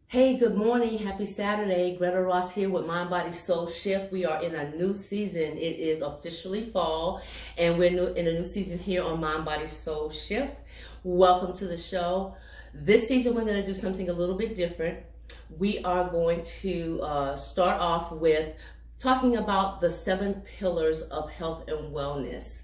Hey, good morning. Happy Saturday. Greta Ross here with Mind, Body, Soul Shift. We are in a new season. It is officially fall, and we're in a new season here on Mind, Body, Soul Shift. Welcome to the show. This season, we're going to do something a little bit different. We are going to start off with talking about the 7 pillars of health and wellness,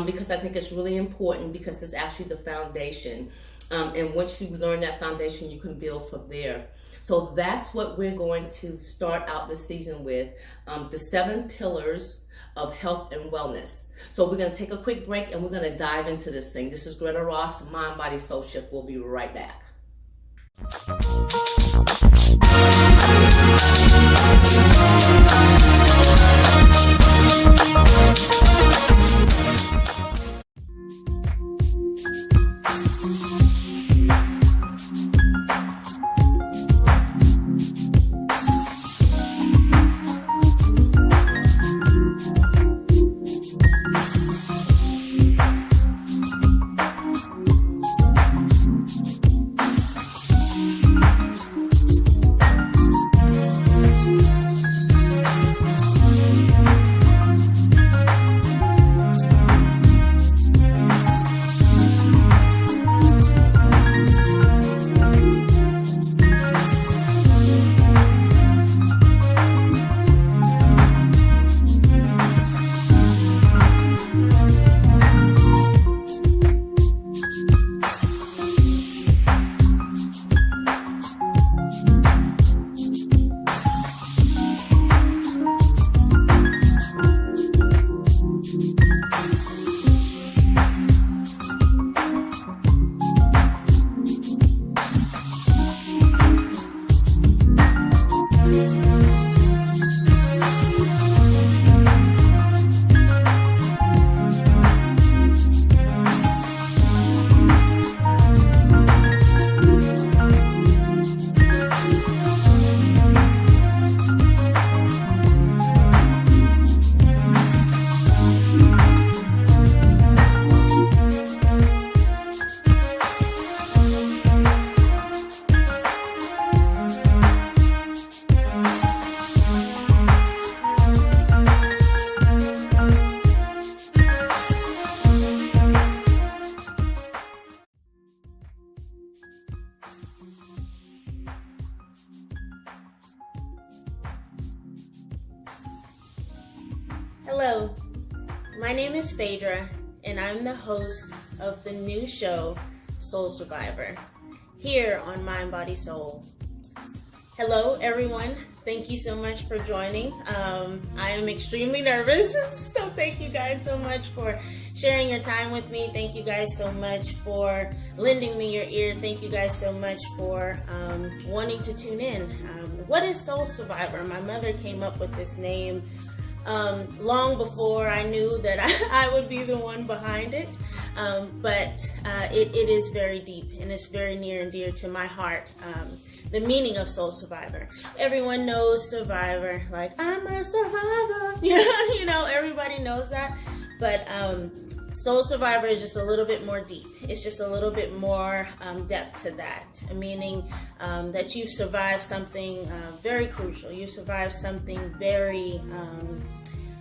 because I think it's really important because it's actually the foundation. And once you learn that foundation, you can build from there. So that's what we're going to start out this season with, the 7 pillars of health and wellness. So we're going to take a quick break and we're going to dive into this thing. This is Greta Ross, Mind, Body, Soul Shift. We'll be right back. Hello, my name is Phaedra, and I'm the host of the new show, Soul Survivor, here on Mind, Body, Soul. Hello, everyone. Thank you so much for joining. I am extremely nervous, so thank you guys so much for sharing your time with me. Thank you guys so much for lending me your ear. Thank you guys so much for wanting to tune in. What is Soul Survivor? My mother came up with this name long before I knew that I would be the one behind it, but it is very deep and it's very near and dear to my heart. The meaning of Soul Survivor. Everyone knows Survivor, like I'm a survivor. You know, everybody knows that, but Soul Survivor is just a little bit more deep. It's just a little bit more depth to that, meaning that you've survived something very crucial. You survived something very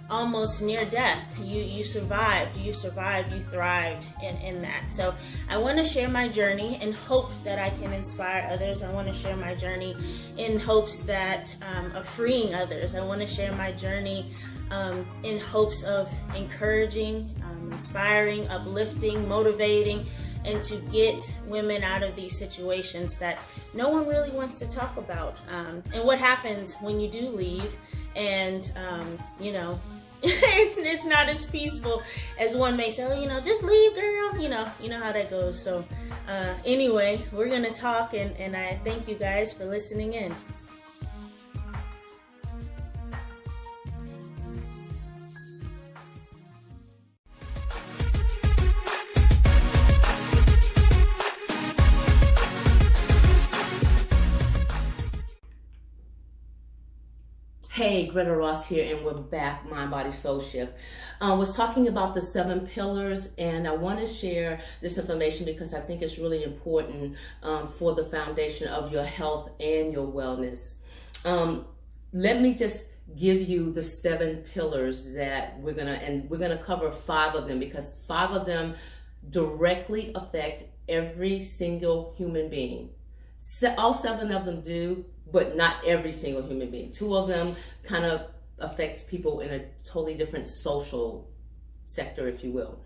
almost near death. You survived, you thrived in that. So I want to share my journey in hope that I can inspire others. I want to share my journey in hopes that of freeing others. I want to share my journey in hopes of encouraging, inspiring, uplifting, motivating, and to get women out of these situations that no one really wants to talk about. And what happens when you do leave and, you know, it's not as peaceful as one may say, oh, just leave, girl. You know how that goes. So anyway, we're going to talk, and I thank you guys for listening in. Hey, Greta Ross here, and we're back, Mind, Body, Soul Shift. I was talking about the 7 pillars, and I want to share this information because I think it's really important for the foundation of your health and your wellness. Let me just give you the 7 pillars that we're gonna cover 5 of them because 5 of them directly affect every single human being. All 7 of them do, but not every single human being. 2 of them kind of affects people in a totally different social sector, if you will.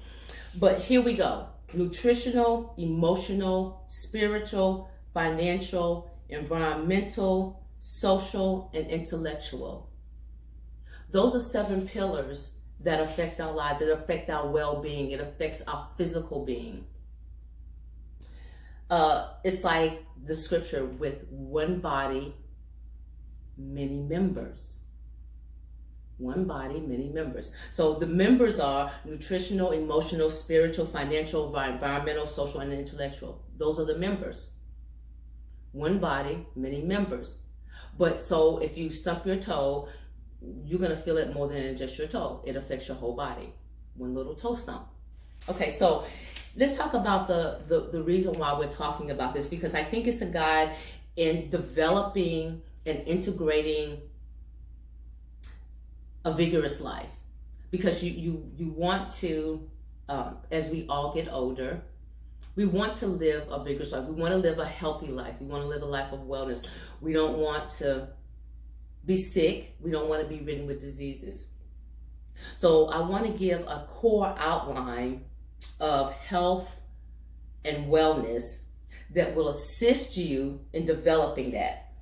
But here we go. Nutritional, emotional, spiritual, financial, environmental, social, and intellectual. Those are 7 pillars that affect our lives. It affects our well-being. It affects our physical being. It's like the scripture with one body, many members. One body, many members. So the members are nutritional, emotional, spiritual, financial, environmental, social, and intellectual. Those are the members. One body, many members. But so if you stump your toe, you're going to feel it more than just your toe. It affects your whole body. One little toe stump. Okay, so let's talk about the reason why we're talking about this, because I think it's a guide in developing and integrating a vigorous life. Because you want to, as we all get older, we want to live a vigorous life. We want to live a healthy life. We want to live a life of wellness. We don't want to be sick. We don't want to be ridden with diseases. So I want to give a core outline of health and wellness that will assist you in developing that.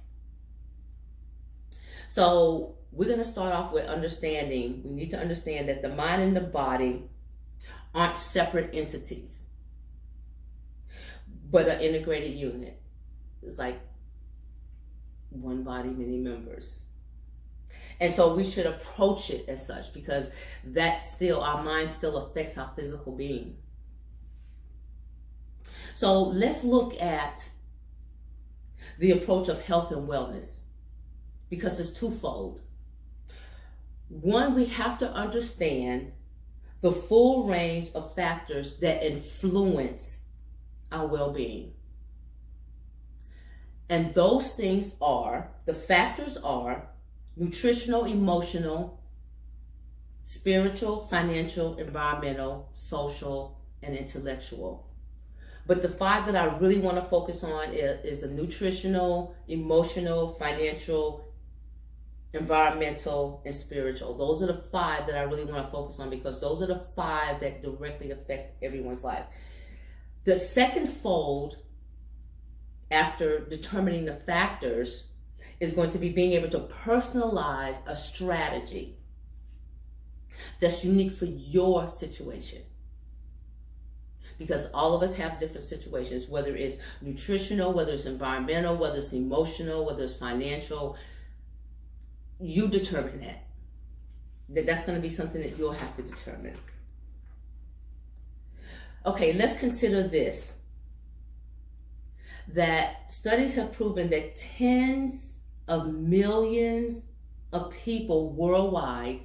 So we're going to start off with understanding. We need to understand that the mind and the body aren't separate entities, but an integrated unit. It's like one body, many members. And so we should approach it as such, because our mind still affects our physical being. So let's look at the approach of health and wellness, because it's twofold. One, we have to understand the full range of factors that influence our well-being. And those things the factors are nutritional, emotional, spiritual, financial, environmental, social, and intellectual. But the 5 that I really want to focus on is a nutritional, emotional, financial, environmental, and spiritual. Those are the 5 that I really want to focus on, because those are the 5 that directly affect everyone's life. The second fold, after determining the factors, is going to be being able to personalize a strategy that's unique for your situation. Because all of us have different situations, whether it's nutritional, whether it's environmental, whether it's emotional, whether it's financial. You determine that. That's going to be something that you'll have to determine. Okay, let's consider this. That studies have proven that tens of millions of people worldwide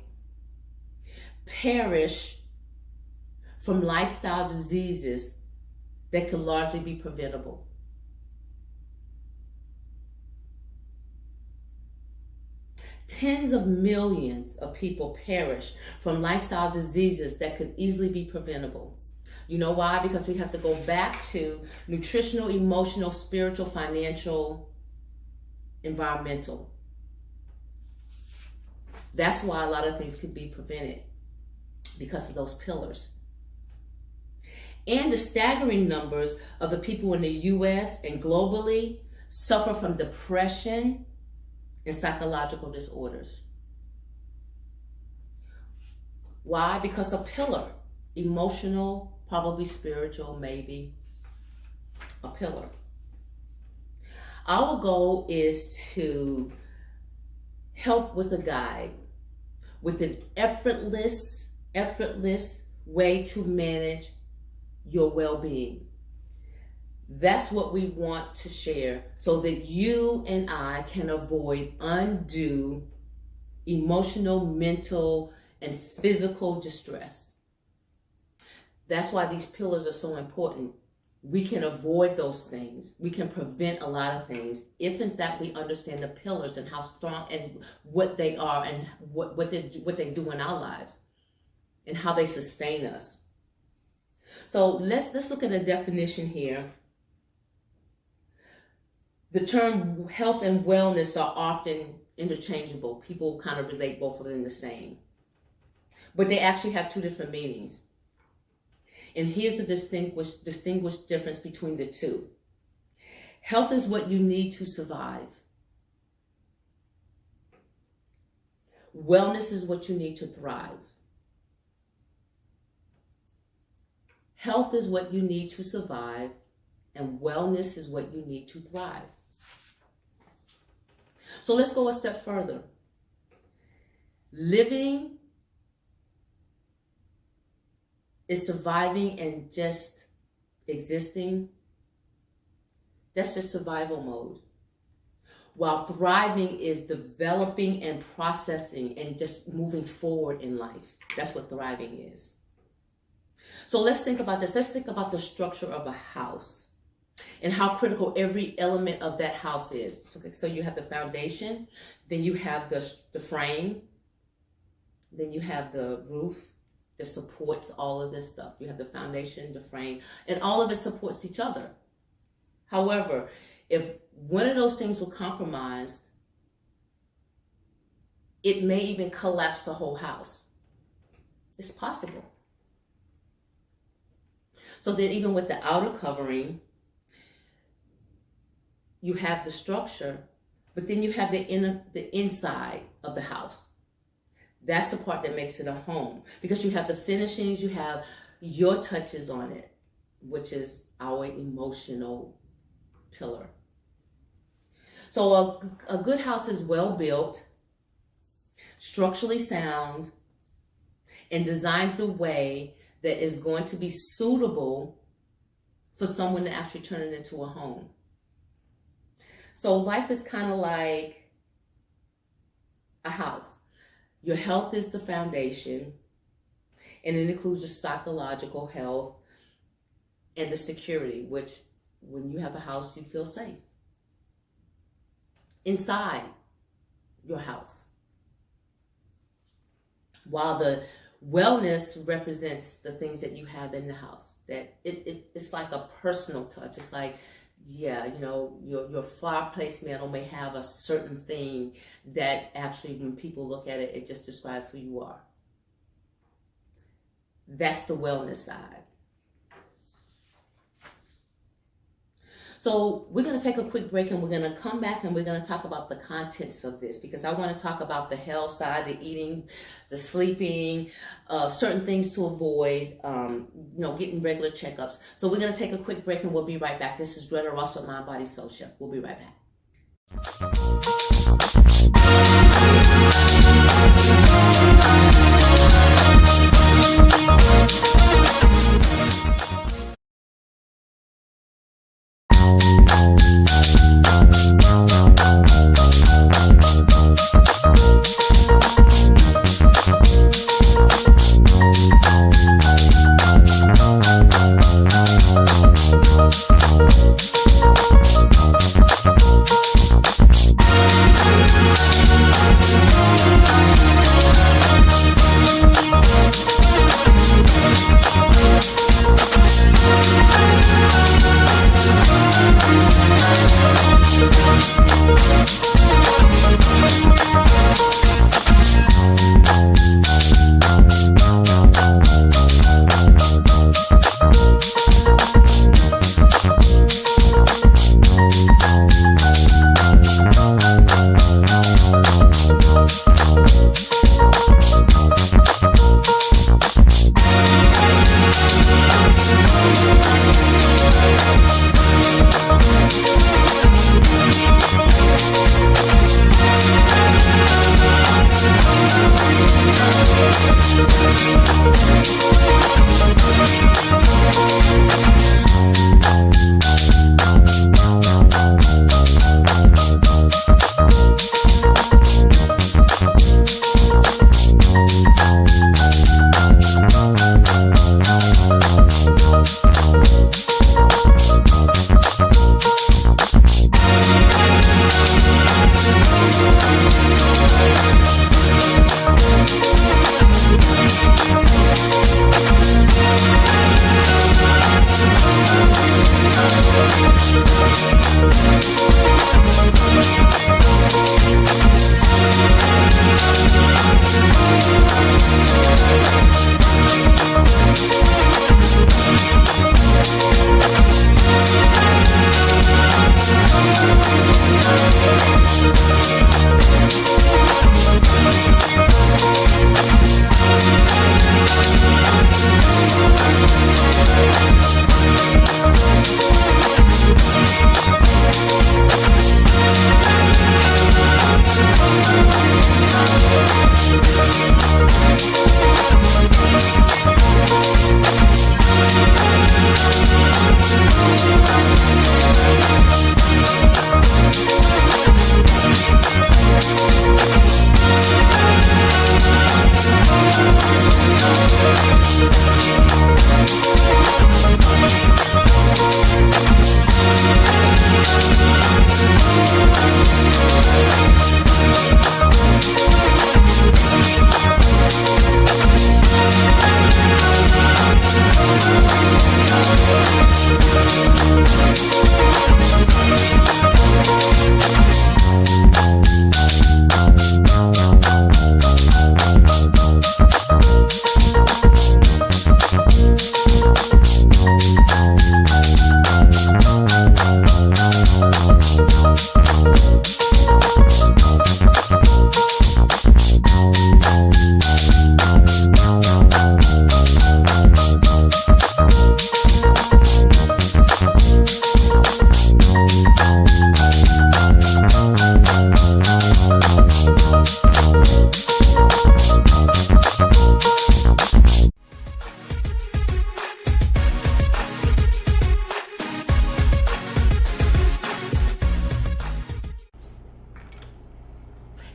perish from lifestyle diseases that could largely be preventable. Tens of millions of people perish from lifestyle diseases that could easily be preventable. You know why? Because we have to go back to nutritional, emotional, spiritual, financial, environmental. That's why a lot of things could be prevented, because of those pillars. And the staggering numbers of the people in the US and globally suffer from depression and psychological disorders. Why? Because a pillar, emotional, probably spiritual, maybe a pillar. Our goal is to help with a guide, with an effortless way to manage your well-being. That's what we want to share, so that you and I can avoid undue emotional, mental, and physical distress. That's why these pillars are so important. We can avoid those things. We can prevent a lot of things if in fact we understand the pillars and how strong and what they are and what they do in our lives and how they sustain us. So let's look at a definition here. The term health and wellness are often interchangeable. People kind of relate both of them the same. But they actually have two different meanings. And here's the distinguished difference between the two. Health is what you need to survive. Wellness is what you need to thrive. Health is what you need to survive, and wellness is what you need to thrive. So let's go a step further. Living is surviving and just existing. That's just survival mode. While thriving is developing and processing and just moving forward in life. That's what thriving is. So let's think about this. Let's think about the structure of a house and how critical every element of that house is. So you have the foundation, then you have the frame, then you have the roof that supports all of this stuff. You have the foundation, the frame, and all of it supports each other. However, if one of those things were compromised, it may even collapse the whole house. It's possible. So then even with the outer covering, you have the structure, but then you have the inside of the house. That's the part that makes it a home, because you have the finishings, you have your touches on it, which is our emotional pillar. So a good house is well built, structurally sound, and designed the way that is going to be suitable for someone to actually turn it into a home. So life is kind of like a house. Your health is the foundation, and it includes your psychological health and the security, which when you have a house, you feel safe inside your house. While the wellness represents the things that you have in the house, that it's like a personal touch. It's like, yeah, you know, your fireplace mantle may have a certain thing that actually, when people look at it, it just describes who you are. That's the wellness side. So we're going to take a quick break, and we're going to come back and we're going to talk about the contents of this, because I want to talk about the health side, the eating, the sleeping, certain things to avoid, getting regular checkups. So we're going to take a quick break, and we'll be right back. This is Greta Ross with Mind, Body, Soul Shift. We'll be right back.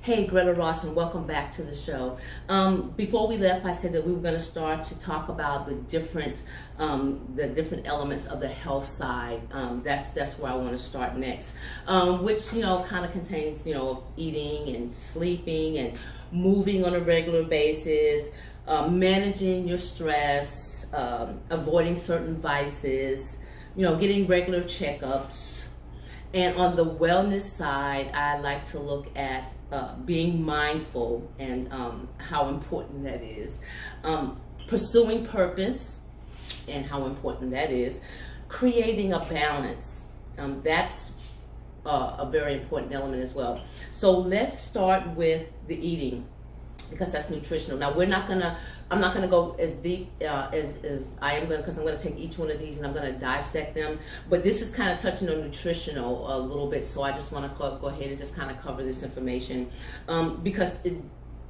Hey, Greta Ross, and welcome back to the show. Before we left, I said that we were going to start to talk about the different elements of the health side. That's where I want to start next, which kind of contains eating and sleeping and moving on a regular basis, managing your stress, avoiding certain vices, getting regular checkups. And on the wellness side, I like to look at being mindful and how important that is. Pursuing purpose and how important that is. Creating a balance. That's a very important element as well. So let's start with the eating, because that's nutritional. Now I'm not gonna go as deep as I am going, because I'm gonna take each one of these and I'm gonna dissect them. But this is kind of touching on nutritional a little bit, so I just want to go ahead and just kind of cover this information, because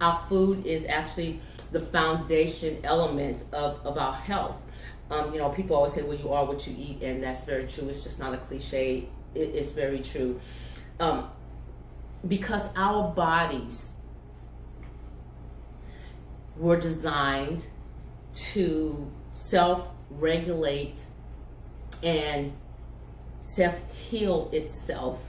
our food is actually the foundation element of our health. People always say, well, you are what you eat, and that's very true. It's just not a cliche. It's very true, because our bodies were designed to self-regulate and self-heal itself.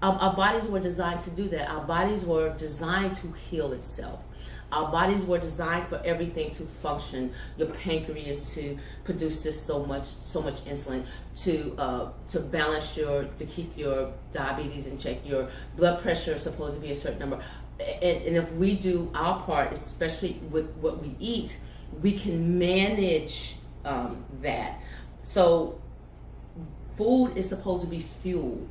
Our bodies were designed to do that. Our bodies were designed to heal itself. Our bodies were designed for everything to function. Your pancreas to produce just so much insulin, to balance to keep your diabetes in check. Your blood pressure is supposed to be a certain number. And if we do our part, especially with what we eat, we can manage that. So food is supposed to be fuel.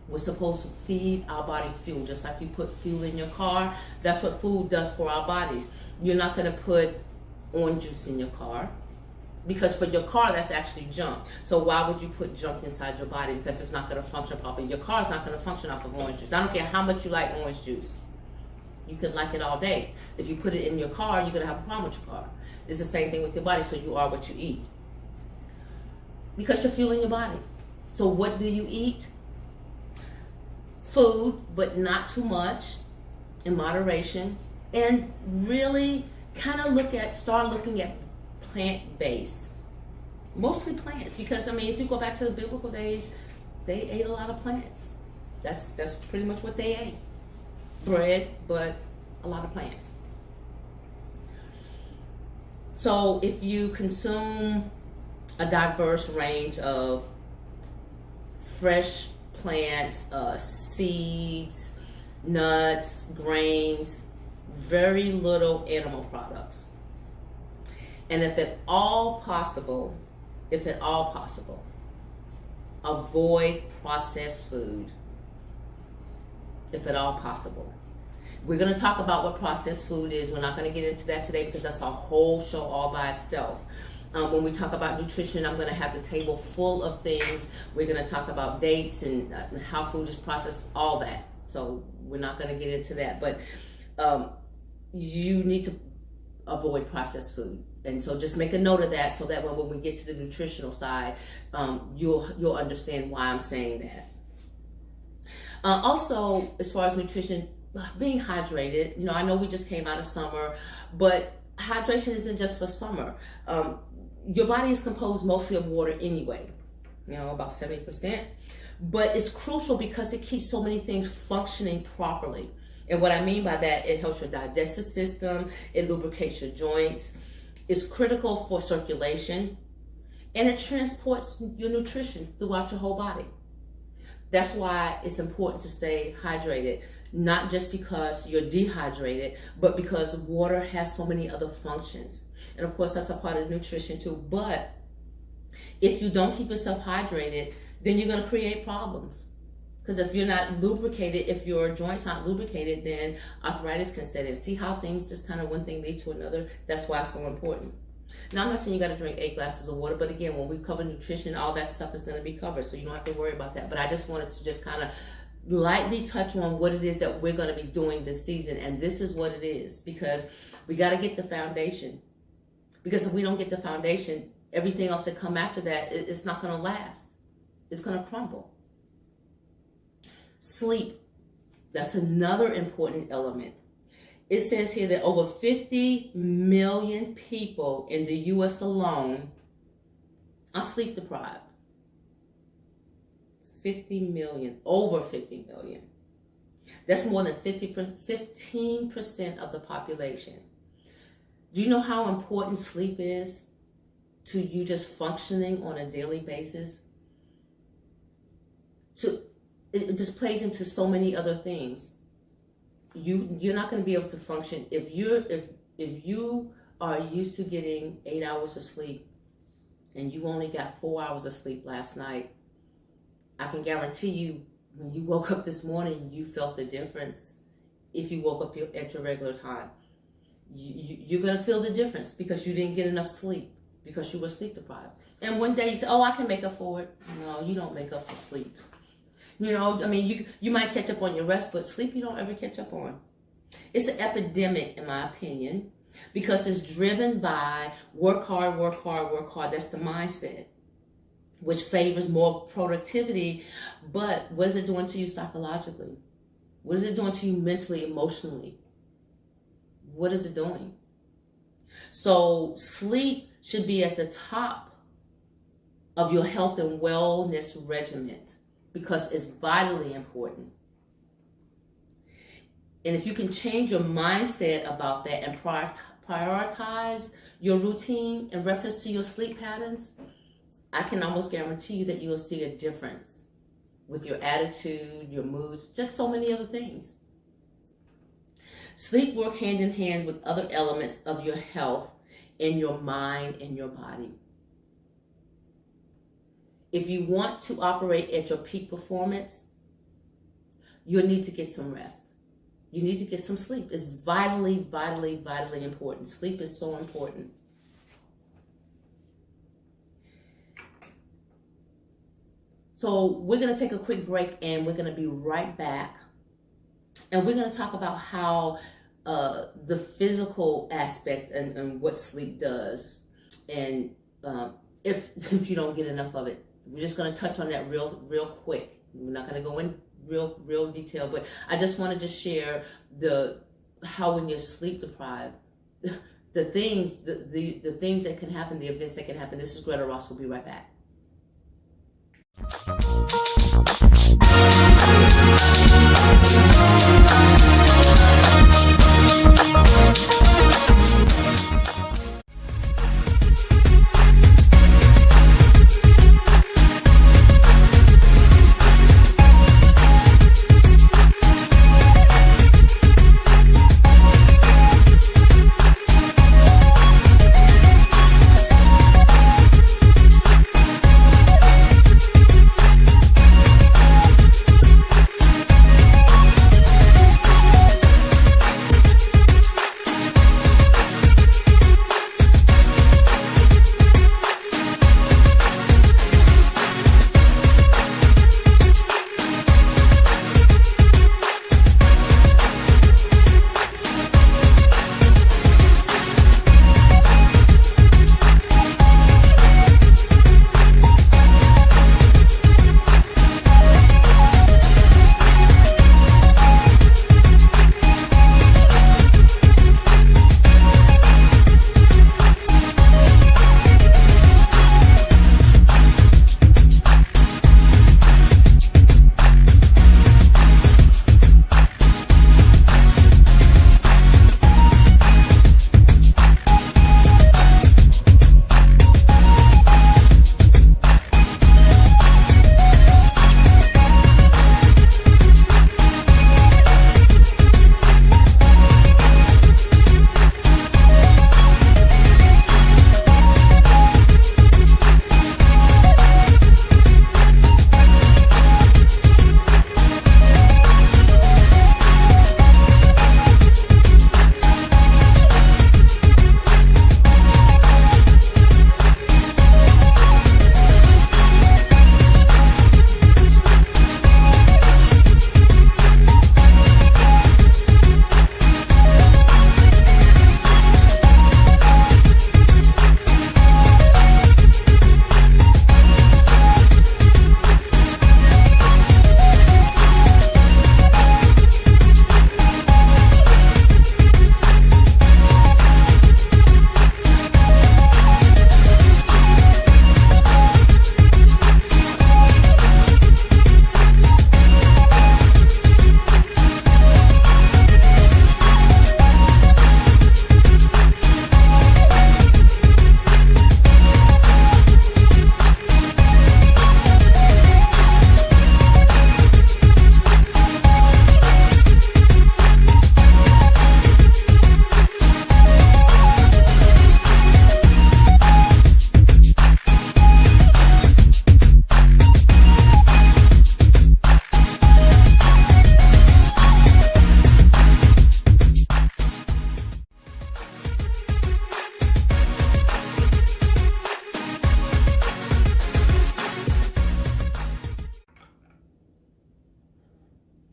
We're supposed to feed our body fuel, just like you put fuel in your car. That's what food does for our bodies. You're not going to put orange juice in your car, because for your car, that's actually junk. So why would you put junk inside your body? Because it's not going to function properly. Your car is not going to function off of orange juice. I don't care how much you like orange juice. You can like it all day. If you put it in your car, you're going to have a problem with your car. It's the same thing with your body. So you are what you eat, because you're fueling your body. So what do you eat? Food, but not too much, in moderation, and really kind of start looking at plant-based, mostly plants, because if you go back to the biblical days, they ate a lot of plants. That's pretty much what they ate. Bread, but a lot of plants. So if you consume a diverse range of fresh plants, seeds, nuts, grains, very little animal products, and if at all possible, avoid processed food. If at all possible. We're going to talk about what processed food is. We're not going to get into that today, because that's a whole show all by itself. When we talk about nutrition, I'm going to have the table full of things. We're going to talk about dates and how food is processed, all that. So we're not going to get into that. But you need to avoid processed food. And so just make a note of that, so that when we get to the nutritional side, you'll understand why I'm saying that. Also, as far as nutrition, being hydrated, I know we just came out of summer, but hydration isn't just for summer. Your body is composed mostly of water anyway, about 70%, but it's crucial because it keeps so many things functioning properly. And what I mean by that, it helps your digestive system, it lubricates your joints, it's critical for circulation, and it transports your nutrition throughout your whole body. That's why it's important to stay hydrated, not just because you're dehydrated, but because water has so many other functions. And of course, that's a part of nutrition too. But if you don't keep yourself hydrated, then you're going to create problems. Because if you're not lubricated, if your joints aren't lubricated, then arthritis can set in. See how things just kind of one thing leads to another? That's why it's so important. Now, I'm not saying you got to drink 8 glasses of water, but again, when we cover nutrition, all that stuff is going to be covered, so you don't have to worry about that. But I just wanted to just kind of lightly touch on what it is that we're going to be doing this season, and this is what it is, because we got to get the foundation. Because if we don't get the foundation, everything else that come after that, it's not going to last. It's going to crumble. Sleep. That's another important element. It says here that over 50 million people in the U.S. alone are sleep deprived. 50 million, over 50 million. That's more than 15% of the population. Do you know how important sleep is to you just functioning on a daily basis? It just plays into so many other things. You're not going to be able to function if you are used to getting 8 hours of sleep and you only got 4 hours of sleep last night. I can guarantee you, when you woke up this morning, you felt the difference. If you woke up at your regular time, you're going to feel the difference because you didn't get enough sleep, because you were sleep deprived. And one day you say, oh, I can make up for it. No, you don't make up for sleep. You know, I mean, you might catch up on your rest, but sleep you don't ever catch up on. It's an epidemic, in my opinion, because it's driven by work hard, work hard, work hard. That's the mindset, which favors more productivity. But what is it doing to you psychologically? What is it doing to you mentally, emotionally? What is it doing? So sleep should be at the top of your health and wellness regimen, because it's vitally important. And if you can change your mindset about that and prioritize your routine in reference to your sleep patterns, I can almost guarantee you that you'll see a difference with your attitude, your moods, just so many other things. Sleep work hand in hand with other elements of your health in your mind and your body. If you want to operate at your peak performance, you'll need to get some rest. You need to get some sleep. It's vitally, vitally, vitally important. Sleep is so important. So we're going to take a quick break and we're going to be right back. And we're going to talk about how the physical aspect and what sleep does. And if you don't get enough of it. We're just going to touch on that real quick. We're not going to go in real detail, but I just wanted to share how when you're sleep deprived, the things that can happen, the events that can happen. This is Greta Ross. We'll be right back.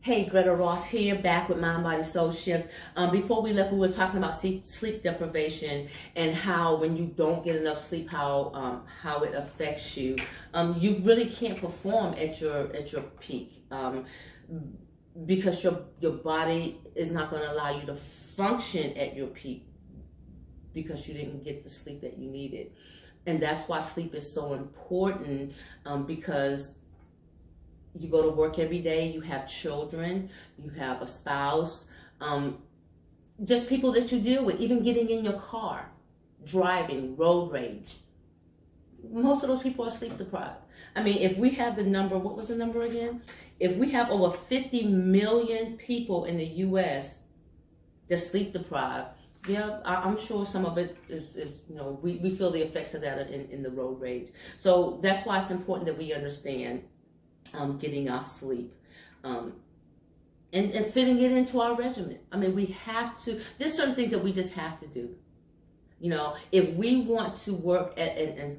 Hey, Greta Ross here, back with Mind, Body, Soul Shift. Before we left, we were talking about sleep deprivation and how when you don't get enough sleep, how it affects you. You really can't perform at your peak because your body is not going to allow you to function at your peak because you didn't get the sleep that you needed. And that's why sleep is so important, because you go to work every day, you have children, you have a spouse, just people that you deal with, even getting in your car, driving, road rage. Most of those people are sleep deprived. I mean, if we have the number, what was the number again? If we have over 50 million people in the U.S. that's sleep deprived, yeah, I'm sure some of it is we feel the effects of that in the road rage. So that's why it's important that we understand getting our sleep, and fitting it into our regimen. I mean, we have to, there's certain things that we just have to do. If we want to work and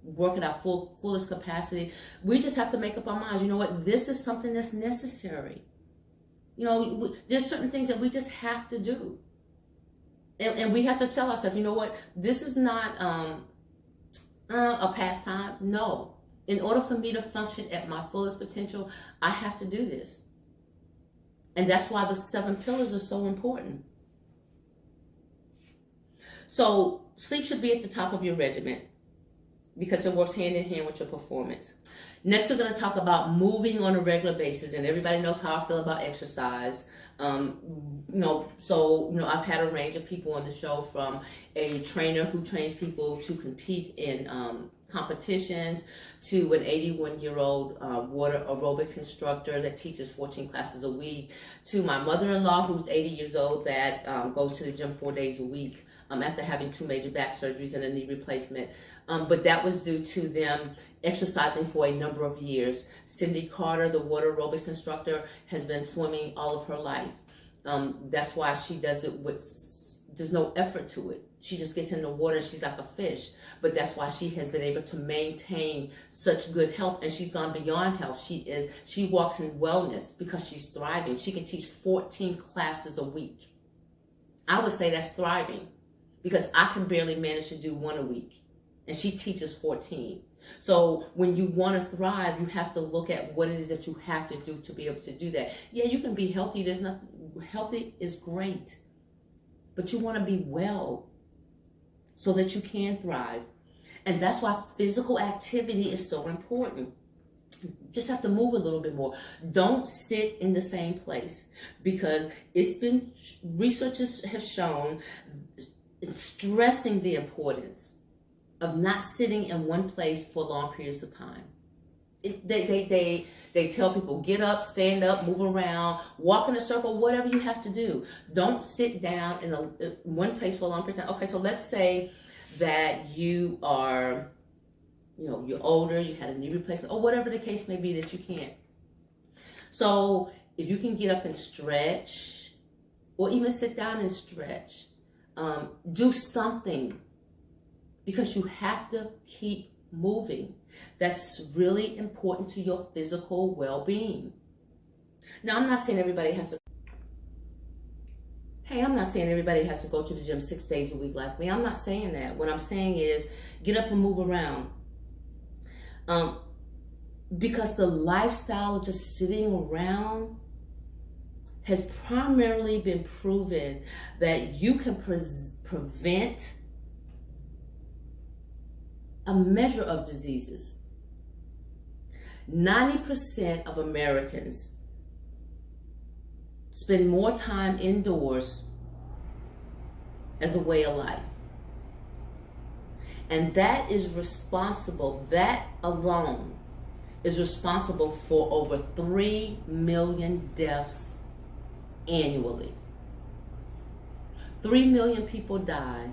work at our fullest capacity, we just have to make up our minds, you know what, this is something that's necessary. There's certain things that we just have to do. And we have to tell ourselves, you know what, this is not a pastime. No. In order for me to function at my fullest potential, I have to do this. And that's why the 7 pillars are so important. So sleep should be at the top of your regimen because it works hand in hand with your performance. Next, we're going to talk about moving on a regular basis, and everybody knows how I feel about exercise. I've had a range of people on the show, from a trainer who trains people to compete in competitions, to an 81-year-old water aerobics instructor that teaches 14 classes a week, to my mother-in-law who's 80 years old that goes to the gym 4 days a week after having 2 major back surgeries and a knee replacement. But that was due to them exercising for a number of years. Cindy Carter, the water aerobics instructor, has been swimming all of her life. That's why she does it there's no effort to it. She just gets in the water and she's like a fish. But that's why she has been able to maintain such good health, and she's gone beyond health. She walks in wellness because she's thriving. She can teach 14 classes a week. I would say that's thriving, because I can barely manage to do 1 a week, and she teaches 14. So when you want to thrive, you have to look at what it is that you have to do to be able to do that. Yeah, you can be healthy. Healthy is great, but you want to be well so that you can thrive. And that's why physical activity is so important. You just have to move a little bit more. Don't sit in the same place, because researchers have shown, stressing the importance of not sitting in one place for long periods of time. They tell people, get up, stand up, move around, walk in a circle, whatever you have to do. Don't sit down in one place for a long period of time. Okay, so let's say that you are, you're older, you had a knee replacement, or whatever the case may be that you can't. So if you can get up and stretch, or even sit down and stretch, do something, because you have to keep moving. That's really important to your physical well-being. Now, I'm not saying everybody has to go to the gym 6 days a week like me. I'm not saying that. What I'm saying is get up and move around. Because the lifestyle of just sitting around has primarily been proven that you can prevent a measure of diseases. 90% of Americans spend more time indoors as a way of life. And that alone is responsible for over 3 million deaths annually. 3 million people die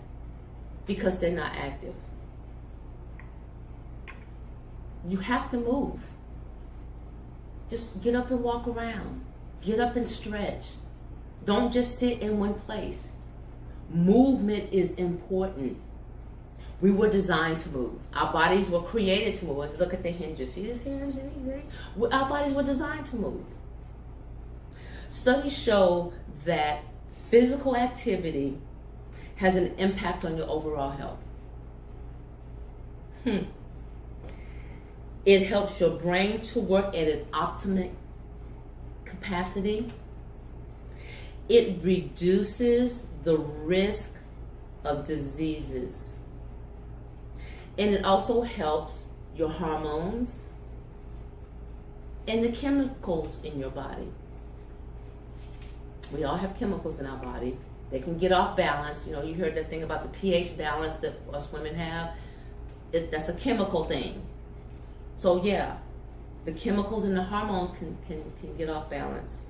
because they're not active. You have to move. Just get up and walk around. Get up and stretch. Don't just sit in one place. Movement is important. We were designed to move. Our bodies were created to move. Look at the hinges. See this here? Our bodies were designed to move. Studies show that physical activity has an impact on your overall health. It helps your brain to work at an optimum capacity. It reduces the risk of diseases. And it also helps your hormones and the chemicals in your body. We all have chemicals in our body. They can get off balance. You know, you heard that thing about the pH balance that us women have. That's a chemical thing. So yeah, the chemicals and the hormones can get off balance.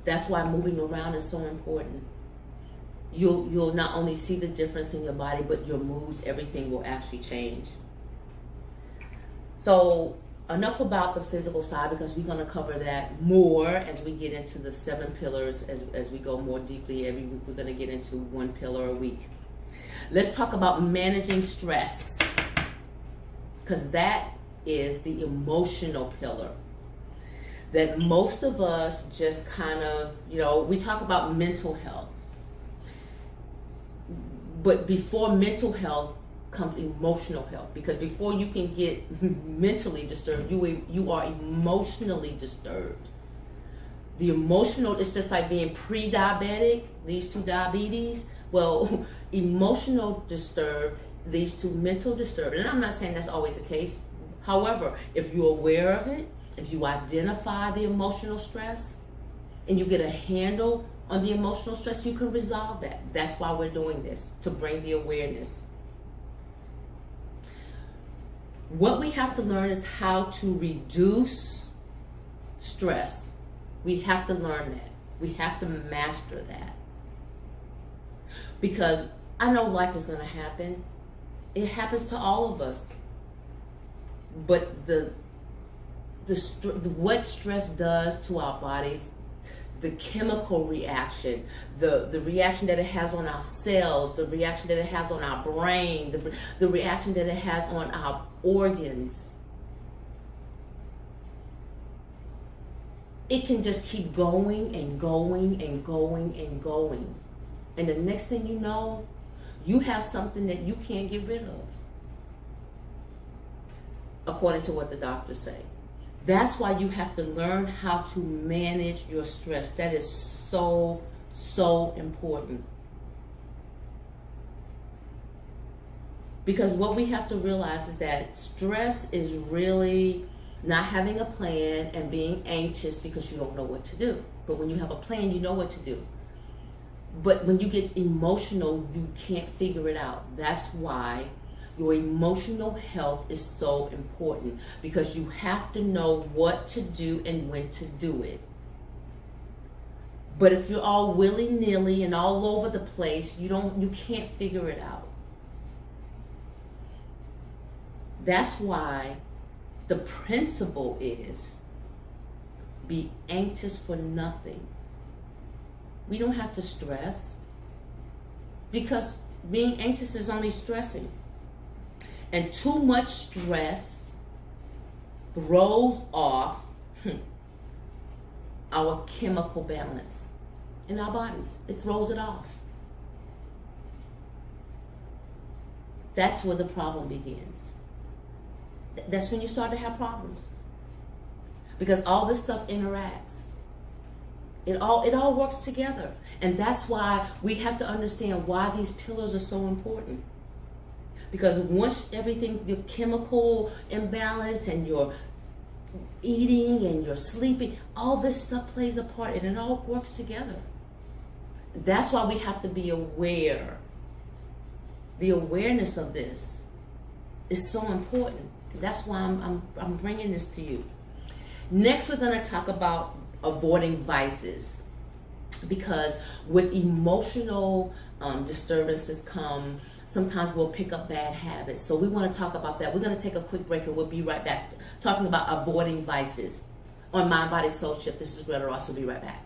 That's why moving around is so important. You'll not only see the difference in your body, but your moods, everything will actually change. So enough about the physical side, because we're going to cover that more as we get into the 7 pillars. As we go more deeply every week, we're going to get into 1 pillar a week. Let's talk about managing stress, because that is the emotional pillar that most of us just kind of, we talk about mental health. But before mental health comes emotional health, because before you can get mentally disturbed, you are emotionally disturbed. The emotional, it's just like being pre-diabetic, these 2 diabetes. Well, emotional disturbed leads to mental disturbed. And I'm not saying that's always the case. However, if you're aware of it, if you identify the emotional stress and you get a handle on the emotional stress, you can resolve that. That's why we're doing this, to bring the awareness. What we have to learn is how to reduce stress. We have to learn that. We have to master that. Because I know life is going to happen. It happens to all of us. But what stress does to our bodies, the chemical reaction, the reaction that it has on our cells, the reaction that it has on our brain, the reaction that it has on our organs. It can just keep going and going and going and going. And the next thing you know, you have something that you can't get rid of, according to what the doctors say. That's why you have to learn how to manage your stress. That is so, so important. Because what we have to realize is that stress is really not having a plan and being anxious because you don't know what to do. But when you have a plan, you know what to do. But when you get emotional, you can't figure it out. That's why your emotional health is so important, because you have to know what to do and when to do it. But if you're all willy-nilly and all over the place, you can't figure it out. That's why the principle is be anxious for nothing. We don't have to stress, because being anxious is only stressing. And too much stress throws off our chemical balance in our bodies. It throws it off. That's where the problem begins. That's when you start to have problems. Because all this stuff interacts. It all works together. And that's why we have to understand why these pillars are so important. Because once everything, your chemical imbalance and your eating and your sleeping, all this stuff plays a part and it all works together. That's why we have to be aware. The awareness of this is so important. That's why I'm bringing this to you. Next, we're going to talk about avoiding vices. Because with emotional disturbances sometimes we'll pick up bad habits. So we want to talk about that. We're going to take a quick break and we'll be right back talking about avoiding vices on Mind, Body, Soul Shift. This is Greta Ross. We'll be right back.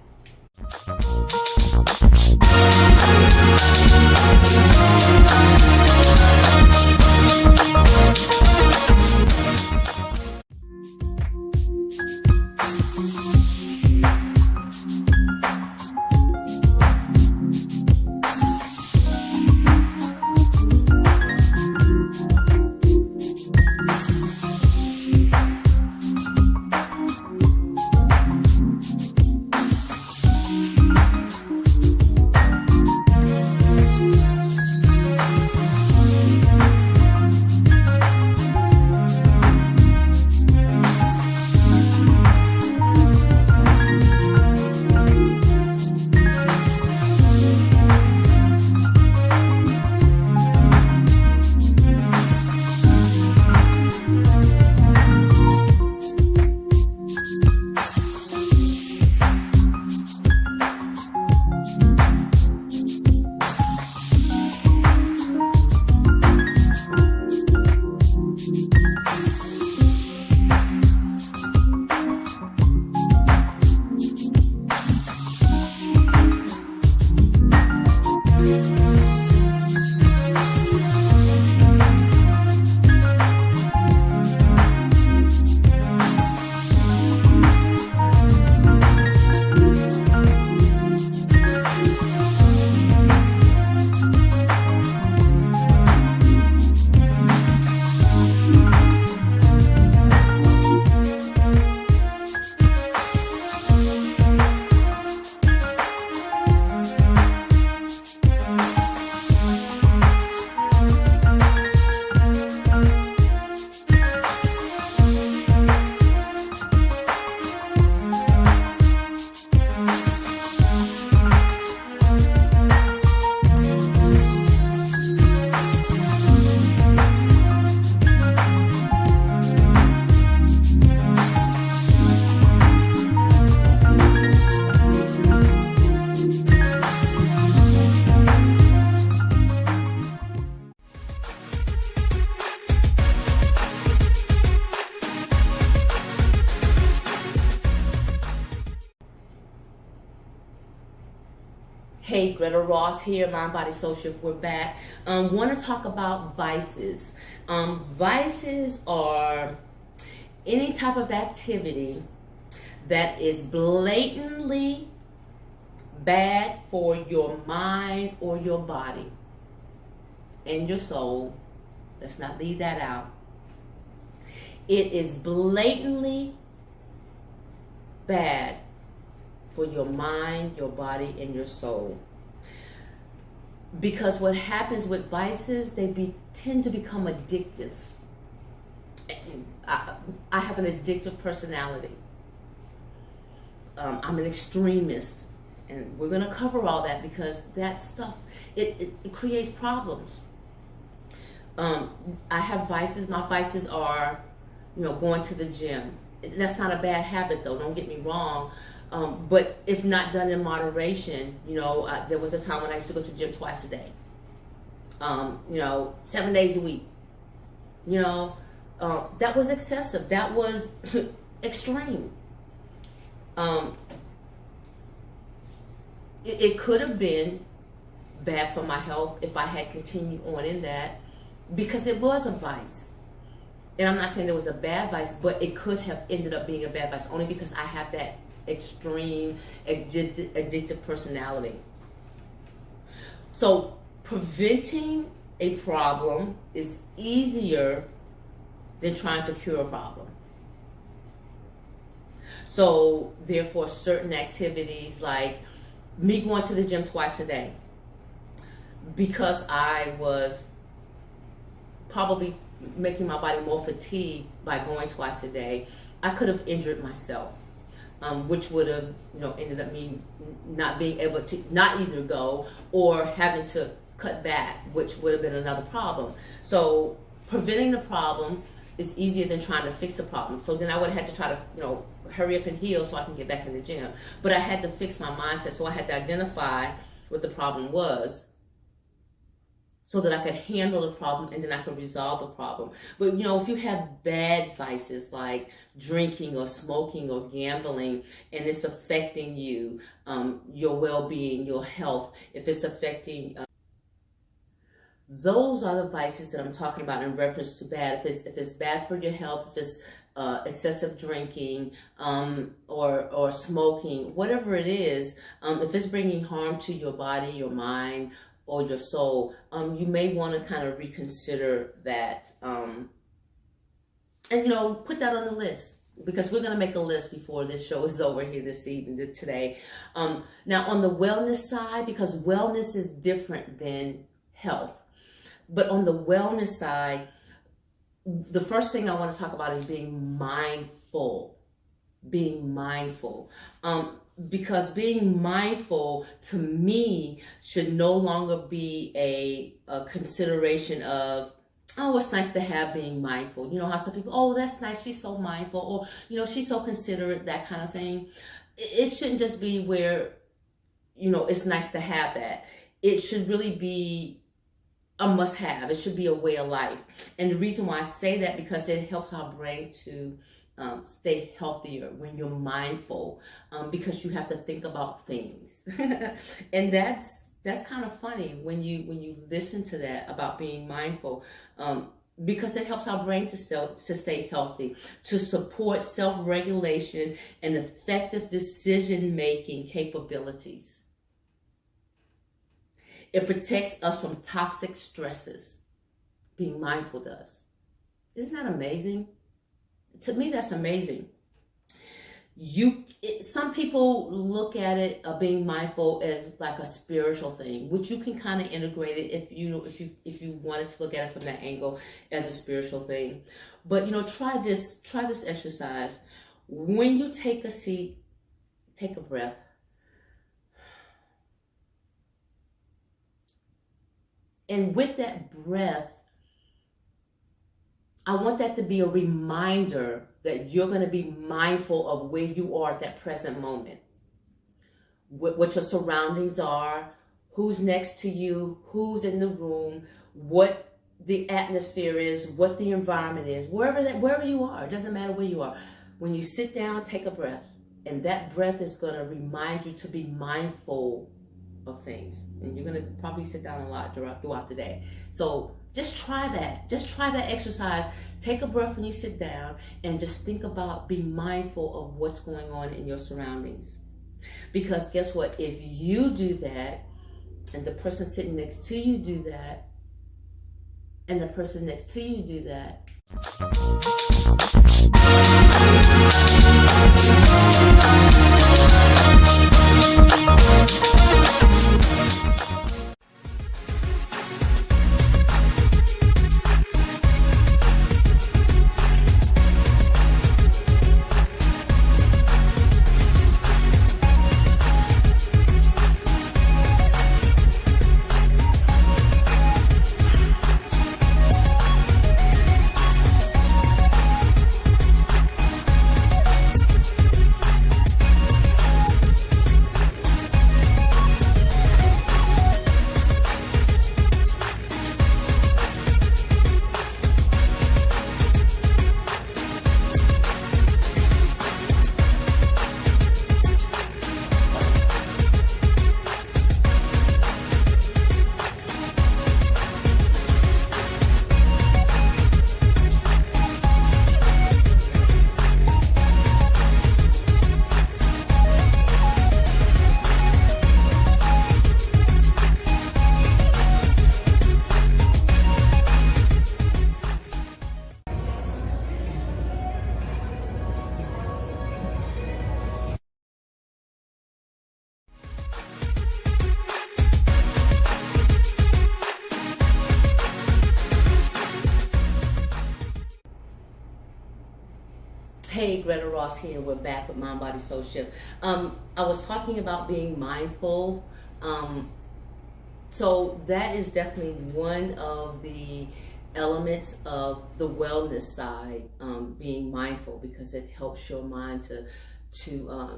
Hey, Greta Ross here, Mind Body Soul Shift. We're back. Want to talk about vices. Vices are any type of activity that is blatantly bad for your mind or your body and your soul. Let's not leave that out. It is blatantly bad for your mind, your body, and your soul. Because what happens with vices, they tend to become addictive. I have an addictive personality. I'm an extremist. And we're going to cover all that because that stuff, it creates problems. I have vices. My vices are, going to the gym. That's not a bad habit, though. Don't get me wrong. But if not done in moderation, there was a time when I used to go to the gym twice a day. 7 days a week. That was excessive. That was extreme. It could have been bad for my health if I had continued on in that, because it was a vice. And I'm not saying it was a bad vice, but it could have ended up being a bad vice only because I have that extreme addictive personality. So preventing a problem is easier than trying to cure a problem. So therefore, certain activities like me going to the gym twice a day, because I was probably making my body more fatigued by going twice a day, I could have injured myself, which would have, ended up me not being able to not either go or having to cut back, which would have been another problem. So preventing the problem is easier than trying to fix a problem. So then I would have had to try to, hurry up and heal so I can get back in the gym. But I had to fix my mindset, so I had to identify what the problem was so that I could handle the problem and then I could resolve the problem. But, if you have bad vices like drinking or smoking or gambling, and it's affecting you, your well-being, your health, if it's affecting those are the vices that I'm talking about in reference to bad. If it's bad for your health, if it's excessive drinking or smoking, whatever it is, if it's bringing harm to your body, your mind, or your soul, you may want to kind of reconsider that, and put that on the list, because we're going to make a list before this show is over here this evening, today. Now on the wellness side, because wellness is different than health. But on the wellness side, the first thing I want to talk about is being mindful. Being mindful. Because being mindful, to me, should no longer be a consideration of, oh, it's nice to have being mindful. How some people, oh, that's nice, she's so mindful. Or, she's so considerate, that kind of thing. It shouldn't just be where, it's nice to have that. It should really be a must-have. It should be a way of life. And the reason why I say that, because it helps our brain to stay healthier when you're mindful, because you have to think about things. And that's kind of funny when you listen to that about being mindful, because it helps our brain to stay healthy, to support self-regulation and effective decision-making capabilities. It protects us from toxic stresses. Being mindful does. Isn't that amazing? To me, that's amazing. Some people look at it, being mindful, as like a spiritual thing, which you can kind of integrate it if you wanted to look at it from that angle as a spiritual thing. But try this exercise. When you take a seat, take a breath. And with that breath, I want that to be a reminder that you're going to be mindful of where you are at that present moment. What your surroundings are, who's next to you, who's in the room, what the atmosphere is, what the environment is, wherever you are. It doesn't matter where you are. When you sit down, take a breath. And that breath is going to remind you to be mindful of things, and you're going to probably sit down a lot throughout the day. So just try that. Just try that exercise. Take a breath when you sit down and just think about, be mindful of what's going on in your surroundings. Because guess what? If you do that, and the person sitting next to you do that, and the person next to you do that, Hey, Greta Ross here. We're back with Mind, Body, Soul Shift. I was talking about being mindful. So that is definitely one of the elements of the wellness side, being mindful, because it helps your mind to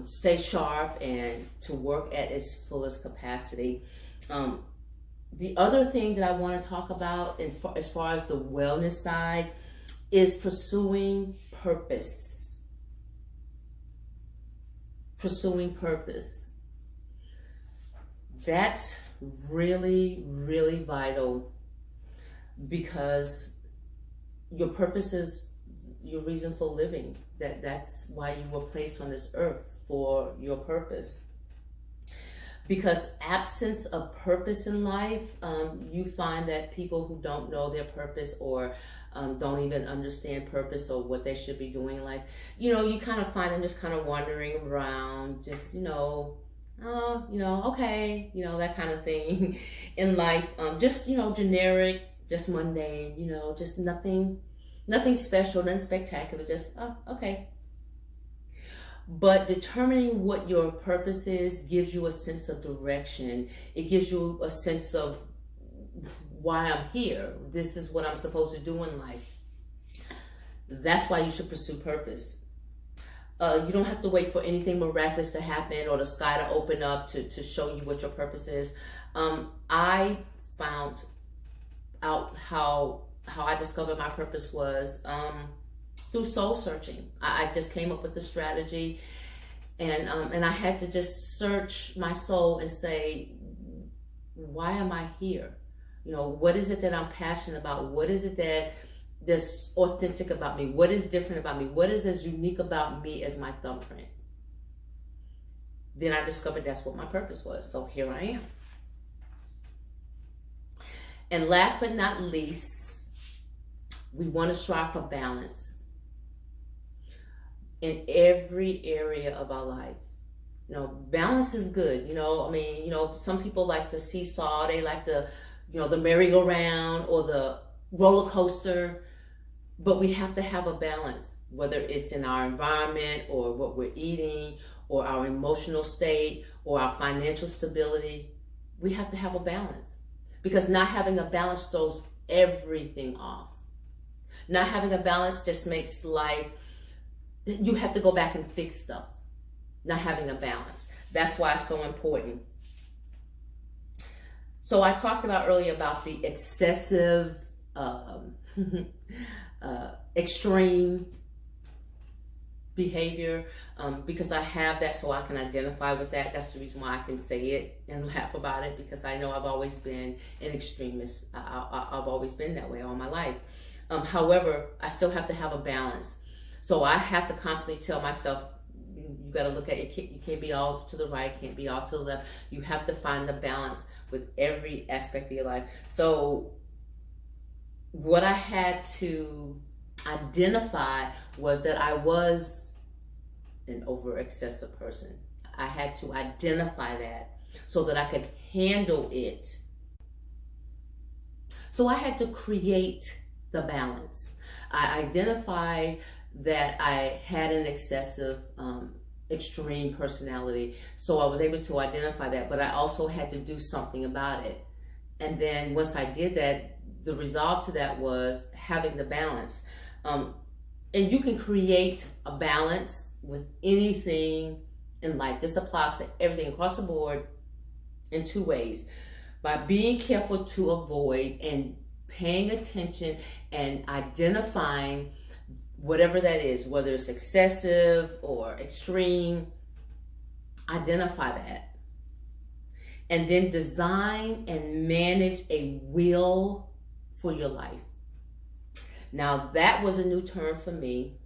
stay sharp and to work at its fullest capacity. The other thing that I want to talk about as far as the wellness side is pursuing purpose. Pursuing purpose. That's really, really vital, because your purpose is your reason for living. That's why you were placed on this earth, for your purpose. Because absence of purpose in life, you find that people who don't know their purpose, or don't even understand purpose or what they should be doing in life, you kind of find them just kind of wandering around, just, okay, that kind of thing in life. Just, generic, just mundane, just nothing special, nothing spectacular, just, okay. But determining what your purpose is gives you a sense of direction. It gives you a sense of why I'm here. This is what I'm supposed to do in life. That's why you should pursue purpose. You don't have to wait for anything miraculous to happen or the sky to open up to show you what your purpose is. I found out how I discovered my purpose was through soul searching. I just came up with the strategy, and I had to just search my soul and say, why am I here? What is it that I'm passionate about? What is it that's authentic about me? What is different about me? What is as unique about me as my thumbprint? Then I discovered that's what my purpose was. So here I am. And last but not least, we want to strive for balance in every area of our life. Balance is good. Some people like the seesaw. They like the merry-go-round or the roller coaster, but we have to have a balance, whether it's in our environment or what we're eating or our emotional state or our financial stability. We have to have a balance, because not having a balance throws everything off. Not having a balance just makes life, you have to go back and fix stuff. Not having a balance. That's why it's so important. So I talked about earlier about the excessive, extreme behavior, because I have that, so I can identify with that. That's the reason why I can say it and laugh about it, because I know I've always been an extremist. I've always been that way all my life. However, I still have to have a balance. So I have to constantly tell myself, you got to look at it. You can't be all to the right, can't be all to the left. You have to find the balance with every aspect of your life. So what I had to identify was that I was an over excessive person. I had to identify that so that I could handle it. So I had to create the balance. I identified that I had an excessive, extreme personality. So I was able to identify that, but I also had to do something about it. And then once I did that, the resolve to that was having the balance. And you can create a balance with anything in life. This applies to everything across the board in two ways. By being careful to avoid and paying attention and identifying whatever that is, whether it's excessive or extreme, identify that. And then design and manage a will for your life. Now that was a new term for me,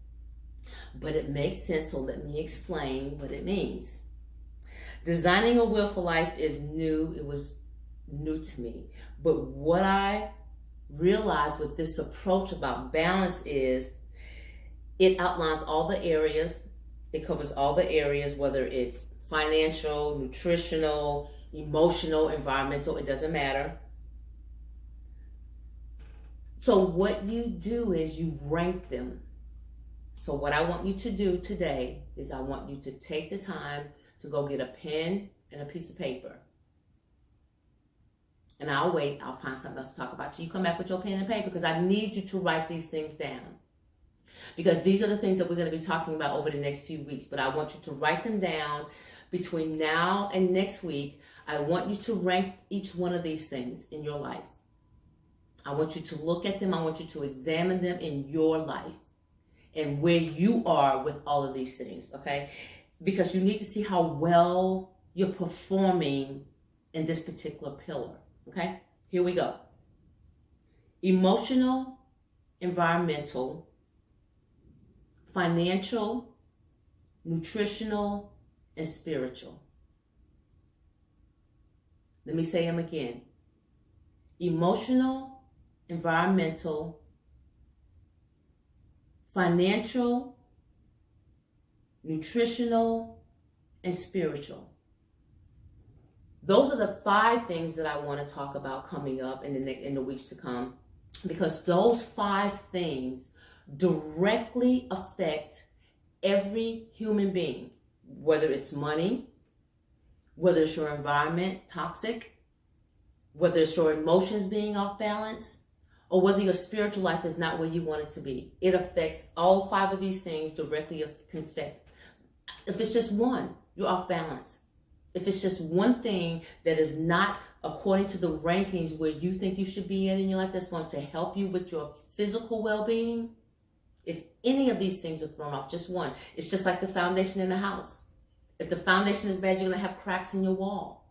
but it makes sense, so let me explain what it means. Designing a will for life is new. It was new to me. But what I realized with this approach about balance is it outlines all the areas. It covers all the areas, whether it's financial, nutritional, emotional, environmental, it doesn't matter. So what you do is you rank them. So what I want you to do today is I want you to take the time to go get a pen and a piece of paper. And I'll wait, I'll find something else to talk about. So you come back with your pen and paper, because I need you to write these things down. Because these are the things that we're going to be talking about over the next few weeks. But I want you to write them down between now and next week. I want you to rank each one of these things in your life. I want you to look at them. I want you to examine them in your life and where you are with all of these things, okay? Because you need to see how well you're performing in this particular pillar, okay? Here we go. Emotional, environmental, financial, nutritional, and spiritual. Let me say them again. Emotional, environmental, financial, nutritional, and spiritual. Those are the 5 things that I want to talk about coming up in the weeks to come, because those 5 things directly affect every human being, whether it's money, whether it's your environment toxic, whether it's your emotions being off balance, or whether your spiritual life is not where you want it to be. It affects all 5 of these things directly. If it's just one, you're off balance. If it's just one thing that is not according to the rankings where you think you should be in your life, that's going to help you with your physical well-being, if any of these things are thrown off, just one, it's just like the foundation in the house. If the foundation is bad, you're going to have cracks in your wall.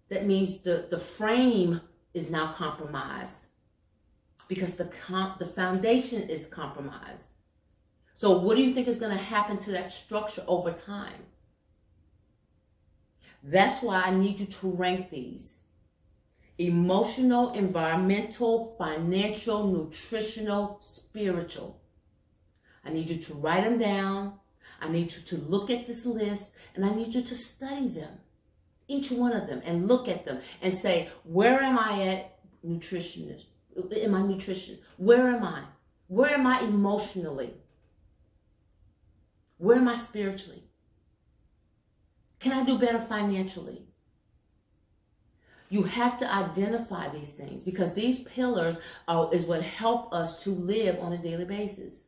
That means the frame is now compromised because the foundation is compromised. So what do you think is going to happen to that structure over time? That's why I need you to rank these. Emotional, environmental, financial, nutritional, spiritual. I need you to write them down. I need you to look at this list, and I need you to study them, each one of them, and look at them and say, where am I at nutrition? In my nutrition? Where am I? Where am I emotionally? Where am I spiritually? Can I do better financially? You have to identify these things, because these pillars is what help us to live on a daily basis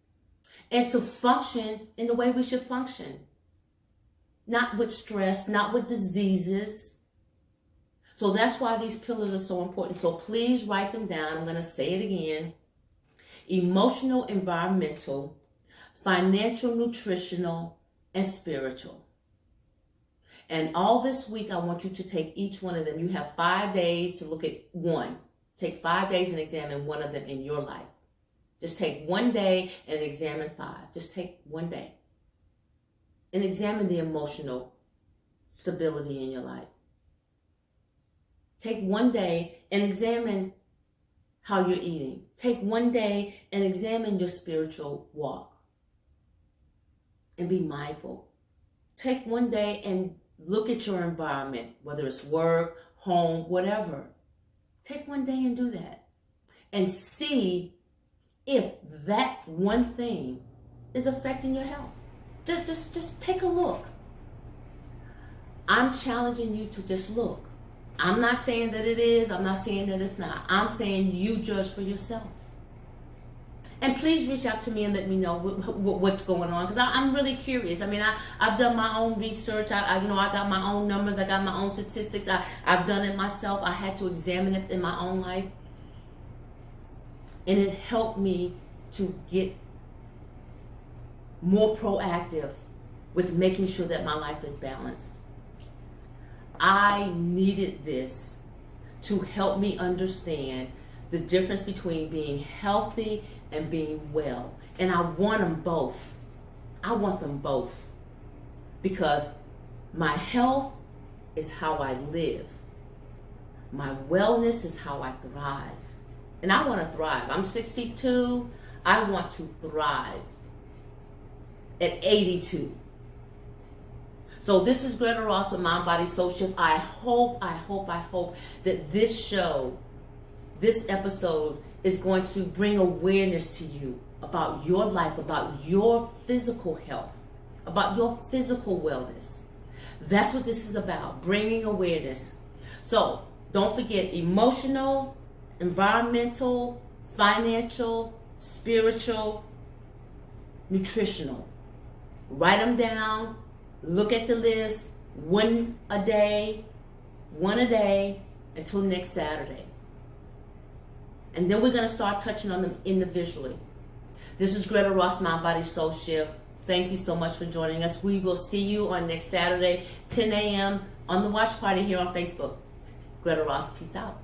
and to function in the way we should function. Not with stress, not with diseases. So that's why these pillars are so important. So please write them down. I'm going to say it again. Emotional, environmental, financial, nutritional, and spiritual. And all this week, I want you to take each one of them. You have 5 days to look at one. Take 5 days and examine one of them in your life. Just take 1 day and examine 5. Just take 1 day. And examine the emotional stability in your life. Take 1 day and examine how you're eating. Take 1 day and examine your spiritual walk. And be mindful. Take 1 day and look at your environment, whether it's work, home, whatever. Take 1 day and do that. And see if that one thing is affecting your health. Just take a look. I'm challenging you to just look. I'm not saying that it is. I'm not saying that it's not. I'm saying you judge for yourself. And please reach out to me and let me know what's going on, because I'm really curious. I mean, I've done my own research. I got my own numbers. I got my own statistics. I've done it myself. I had to examine it in my own life. And it helped me to get more proactive with making sure that my life is balanced. I needed this to help me understand the difference between being healthy and being well. And I want them both. I want them both. Because my health is how I live. My wellness is how I thrive. And I want to thrive. I'm 62. I want to thrive at 82. So this is Greta Ross with Mind, Body, Soul Shift. I hope that this show, this episode, is going to bring awareness to you about your life, about your physical health, about your physical wellness. That's what this is about, bringing awareness. So don't forget emotional, environmental, financial, spiritual, nutritional. Write them down. Look at the list. One a day until next Saturday. And then we're going to start touching on them individually. This is Greta Ross, Mind, Body, Soul Shift. Thank you so much for joining us. We will see you on next Saturday, 10 a.m. on the Watch Party here on Facebook. Greta Ross, peace out.